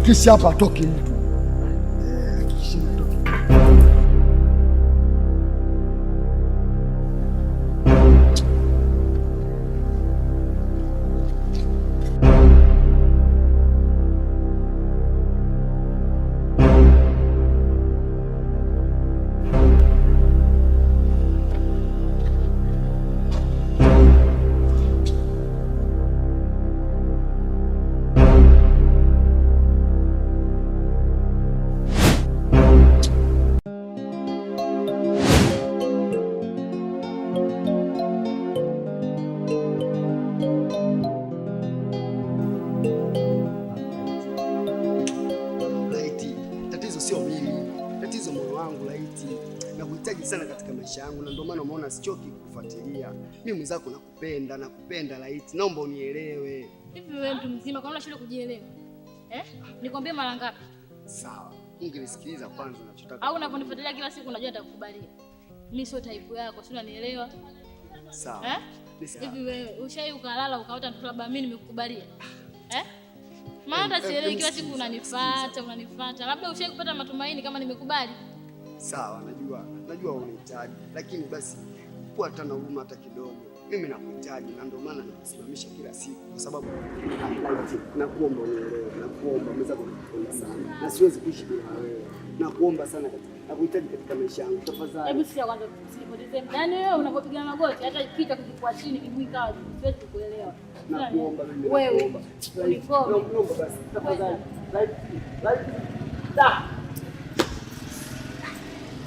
Hakikisha hapa atoki mtu. Sana katika maisha yangu na ndio maana umeona sichoki kufuatilia. Mimi mwenzako nakupenda Laiti. Naomba unielewe. Hivi wewe mtu mzima kwa nini unashindwa kujielewa? Nikwambie mara ngapi? Sawa. Ungenisikiliza kwanza unachotaka. Au unaponifuatilia kila siku unajua nitakukubalia. Mimi sio type yako, si unanielewa? Sawa. Hivi wewe ushai ukalala ukaota mtu labda mimi nimekukubalia? Maana sielewi kila siku unanifuata. Labda ushai kupata matumaini kama nimekubali. Sawa, najua unahitaji, lakini basi kuwa hata na huruma hata kidogo. Mimi nakuhitaji na ndio maana nakusimamisha kila siku kwa sababu nakuomba unielewe, nakuomba mweza kunipenda sana. Na siwezi kuishi bila wewe. Nakuomba sana nakuhitaji katika maisha yangu. Tafadhali. Hebu sikia kwanza usipoteze muda. Yaani wewe unapopiga magoti hata kichwa kikikuwa chini miguu kawa siwezi kukuelewa. Nakuomba mimi. Wewe. Nakuomba basi. Tafadhali. Laiti.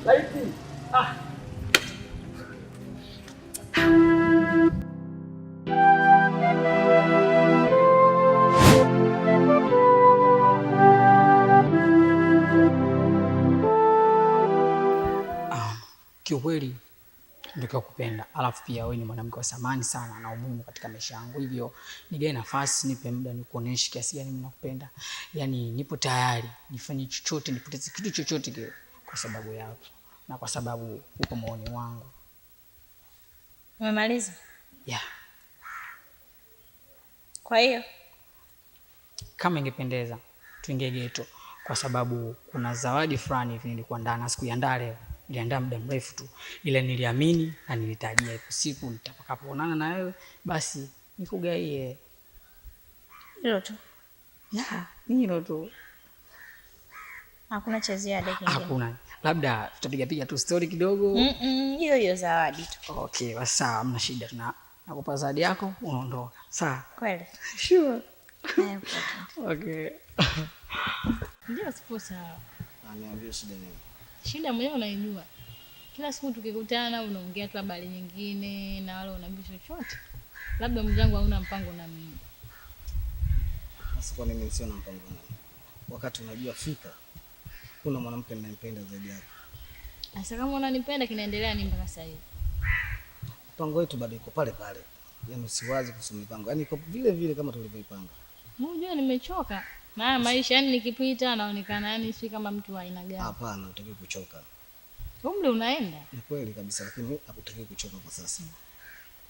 Laiti. Kiukweli nikakupenda, alafu pia wewe ni mwanamke wa thamani sana na umuhimu katika maisha yangu, hivyo nigae nafasi, nipe muda nikuoneshe kiasi gani mimi nakupenda. Yaani nipo tayari nifanye chochote, nipoteze kitu chochote kile kwa sababu yako na kwa sababu uko moyoni mwangu. Umemaliza? Yeah. Kwa hiyo kama ingependeza tuingie geto kwa sababu kuna zawadi fulani hivi nilikuwa ndani, sikuiandaa leo. Niliandaa muda mrefu tu, ila niliamini na nilitarajia ipo siku nitakapoonana na wewe basi nikugaie. Hilo tu? Yeah, hilo tu. Hakuna cha ziada kingine? Hakuna. Labda tutapiga tu story kidogo. Hiyo zawadi tu. Okay, basi sawa, hamna shida. Nakupa zawadi yako unaondoka. Sawa? Kweli? Sure. Okay. Ndio sipo sawa. Niambie shida nini? Shida mwenyewe unaijua. Kila siku tukikutana unaongea tu habari nyingine na wala unaambia chochote. Labda mzangu hauna mpango na mimi. Sasa kwa nini sio na mpango naye? Wakati unajua fika kuna mwanamke ninayempenda zaidi yako. Sasa kama unanipenda kinaendelea nini mpaka sasa hivi? Mpango wetu bado iko pale pale. Yaani usiwazi kuhusu mipango. Yaani iko vile vile kama tulivyoipanga. Unajua nimechoka. Na maisha yani nikipita naonekana yani si kama mtu wa aina gani. Hapana, utaki kuchoka. Umri unaenda? Ni kweli kabisa, lakini hakutaki kuchoka kwa sasa.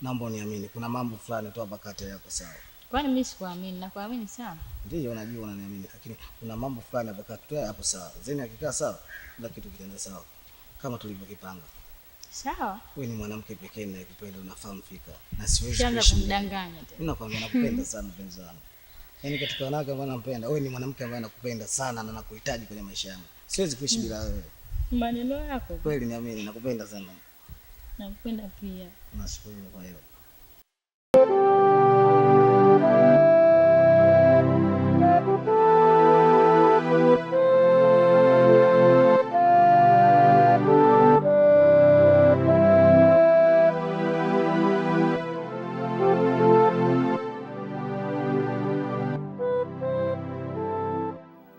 Naomba uniamini, kuna mambo fulani tu hapa kati yako sawa. Kwani mimi sikuamini? Nakuamini sana. Ndio unajua unaniamini, lakini kuna mambo fulani hapa kati hapo sawa. Zeni akikaa sawa, kila kitu kitaenda sawa kama tulivyokipanga. Sawa. Wewe ni mwanamke pekee ninayekupenda, unafahamu fika. Na siwezi kuanza kumdanganya tena. Mimi nakwambia nakupenda sana mpenzi wangu. Yaani katika wanawake ambao nampenda, wewe ni mwanamke ambaye nakupenda sana na nakuhitaji kwenye maisha yangu. Siwezi kuishi bila wewe. Maneno yako. Kweli niamini, nakupenda sana. Nakupenda pia. Nashukuru kwa hiyo.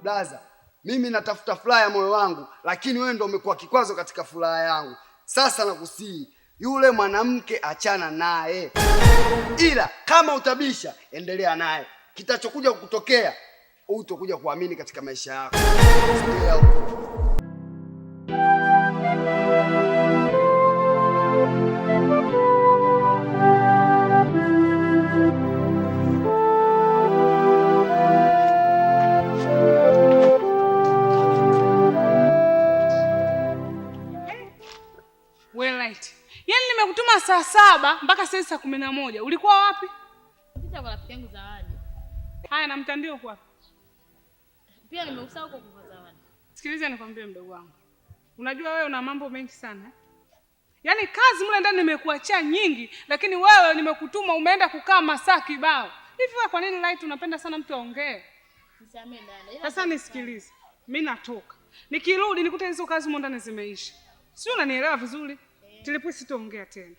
Blaza, mimi natafuta furaha ya moyo wangu, lakini wewe ndio umekuwa kikwazo katika furaha yangu. Sasa nakusihi, yule mwanamke achana naye. Ila kama utabisha, endelea naye. Kitachokuja kutokea, utakuja kuamini katika maisha yako. saa 7 mpaka saa 11. Ulikuwa wapi? Pita kwa rafiki yangu Zawadi. Haya, na mtandio uko wapi? Pia nimeusahau huko kwa Zawadi. Sikiliza nikwambie mdogo wangu. Unajua wewe una mambo mengi sana. Yaani kazi mle ndani nimekuachia nyingi, lakini wewe nimekutuma umeenda kukaa masaa kibao. Hivi wewe kwa nini Light unapenda sana mtu aongee? Nisamee dada. Sasa nisikilize. Mimi natoka. Nikirudi nikute hizo kazi mle ndani zimeisha. Sio, unanielewa vizuri? Tilipo sitaongea tena.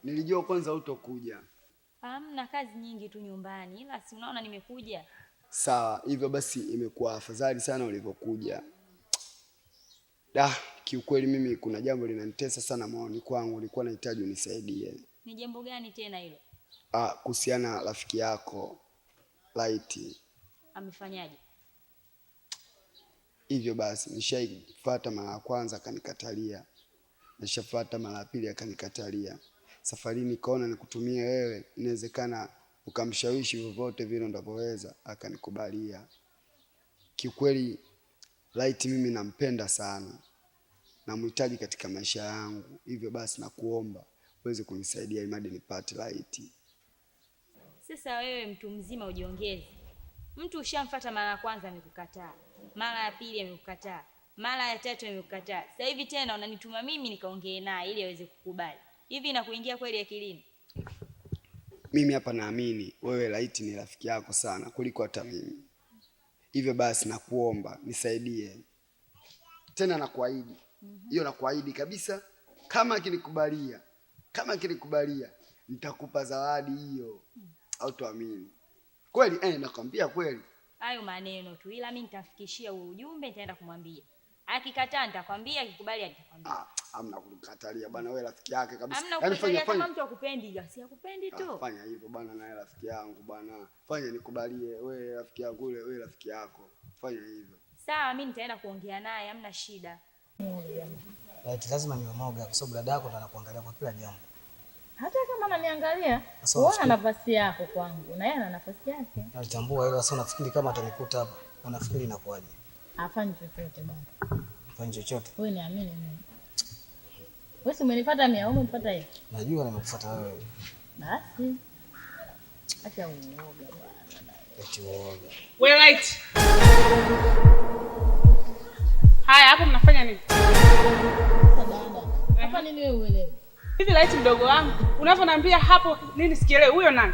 Nilijua kwanza utokuja. Hamna, kazi nyingi tu nyumbani, ila si unaona nimekuja. Sawa, hivyo basi imekuwa afadhali sana ulivyokuja. Kiukweli mimi kuna jambo linanitesa sana moyoni kwangu, nilikuwa nahitaji unisaidie. Ni jambo gani tena hilo? Kuhusiana rafiki yako Light. Amefanyaje? Hivyo basi nishaifuata mara ya kwanza akanikatalia. Nishafuata mara ya pili akanikatalia. Safari nikaona nikutumie wewe, inawezekana ukamshawishi vyovyote vile unavyoweza, akanikubalia. Kiukweli Light mimi nampenda sana. Namhitaji katika maisha yangu. Hivyo basi nakuomba uweze kunisaidia imadi nipate Light. Sasa wewe mtu mzima ujiongeze. Mtu ushamfuata mara ya kwanza amekukataa. Mara ya pili amekukataa. Mara ya tatu amekukataa. Sasa hivi tena unanituma mimi nikaongee naye ili aweze kukubali. Hivi inakuingia kweli akilini? Mimi hapa naamini wewe Light ni rafiki yako sana kuliko hata mimi. Hivyo basi nakuomba nisaidie. Tena nakuahidi. Hiyo nakuahidi kabisa, kama akinikubalia nitakupa zawadi hiyo. Au tuamini? Kweli nakwambia kweli. Hayo maneno tu, ila mimi nitafikishia huo ujumbe, nitaenda kumwambia. Akikataa nitakwambia, akikubali nitakwambia. Hamna kunikatalia bwana, wewe rafiki yake kabisa. Yaani fanya kama mtu akupendi, gasi akupendi tu. Fanya hivyo bwana, naye rafiki yangu bwana. Fanya nikubalie, wewe rafiki yangu ule, wewe rafiki yako. Fanya hivyo. Sawa, mimi nitaenda kuongea naye, hamna shida. Light lazima niwe moga kwa sababu dada yako ndo anakuangalia kwa kila jambo. Hata kama ananiangalia, uona nafasi yako kwangu na yeye ana nafasi yake. Nalitambua hilo, sasa unafikiri kama atanikuta hapa, unafikiri inakuwaje? Hafanyi chochote bwana. Hafanyi chochote. Wewe niamini mimi. Wewe si umenifuata mimi au umenifuata yeye? Najua nimekufuata wewe. Basi. Acha uoga bwana. Eti uoga. Wewe Light. Haya, hapo mnafanya nini? Dada. Hapa nini wewe uelewe? Hivi Light mdogo wangu, unavyoniambia hapo nini sikielewi? Huyo nani?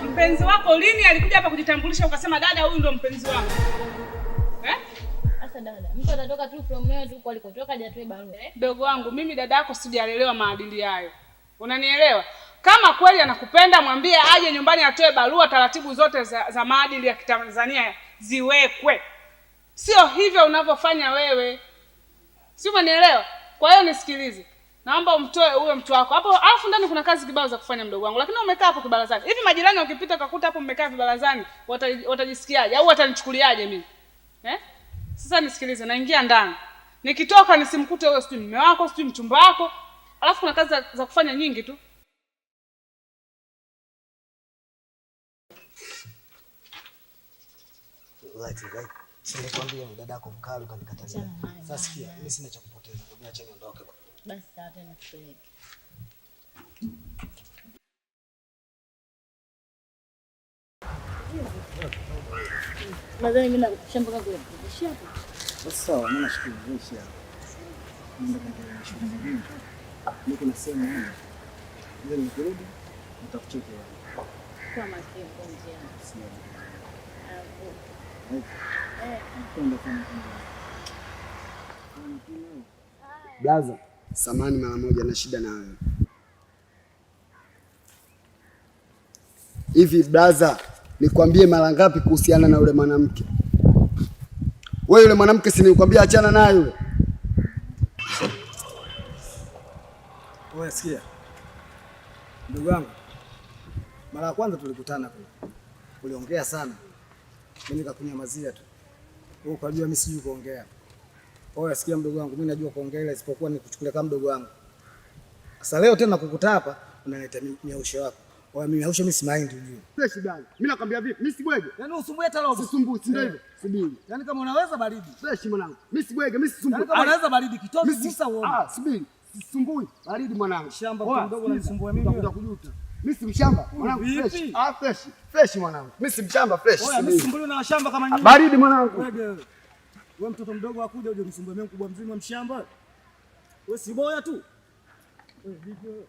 Mpenzi wako lini alikuja hapa kujitambulisha ukasema dada huyu ndo mpenzi wangu? Sasa dada, mtu atatoka tu from nowhere tu alikotoka hajatoe barua. Mdogo wangu, mimi dada yako sijalelewa maadili hayo. Unanielewa? Kama kweli anakupenda mwambie aje nyumbani atoe barua, taratibu zote za maadili ya Kitanzania ziwekwe. Sio hivyo unavyofanya wewe. Si umenielewa? Kwa hiyo nisikilize. Naomba umtoe huyo mtu wako. Hapo alafu ndani kuna kazi kibao za kufanya mdogo wangu. Lakini umekaa hapo kibarazani. Hivi majirani wakipita ukakuta hapo mmekaa vibarazani, watajisikiaje au watanichukuliaje mimi? Sasa nisikilize, naingia ndani. Nikitoka nisimkute wewe sijui mume wako, sijui mchumba wako. Alafu kuna kazi za kufanya nyingi tu. Light. Sinikwambia dada yako mkali kanikatalia. Sasa sikia, mimi sina cha kupoteza. Ndio acha niondoke. Basi sawa tena kupeleke. Nadhani mimi nakushamba kwa kule. Basi sawa, mimi nashukuru nisha. Niko na sema hivi. Ndio nikirudi nitakucheki wewe. Kwa makini kwa njia. Blaza, samani mara moja na shida na wewe. Hivi blaza, nikwambie mara ngapi kuhusiana na yule mwanamke? Wewe yule mwanamke si nilikwambia achana naye yule? Wewe sikia. Ndugu wangu. Mara ya kwanza tulikutana kule. Uliongea sana. Mimi nikakunyamazia tu. Wewe ukajua mimi sijui kuongea. Wewe sikia mdogo wangu, mimi najua kuongea ila isipokuwa nikuchukulia kama mdogo wangu. Sasa leo tena kukuta hapa unaleta miausho wako. Oya mimi hausha mimi si mind unajua. Fresh gani? Mimi nakwambia vipi? Mimi si bwege. Yaani usumbue hata robo. Sisumbui, si ndio hivyo? Subiri. Yaani kama unaweza baridi. Fresh mwanangu. Mimi si bwege, mimi sisumbui. Yaani kama unaweza baridi kitoto sasa uone. Subiri. Sisumbui. Baridi mwanangu. Shamba mtu mdogo unanisumbua mimi. Utakuja kujuta. Mimi si mshamba mwanangu, fresh. Fresh. Fresh mwanangu. Mimi si mshamba fresh. Oya mimi sisumbui na shamba kama nyinyi. Baridi mwanangu. Wewe mtoto mdogo akuja uje msumbue mimi mkubwa mzima mshamba. Wewe si boya tu. Wewe vipi wewe?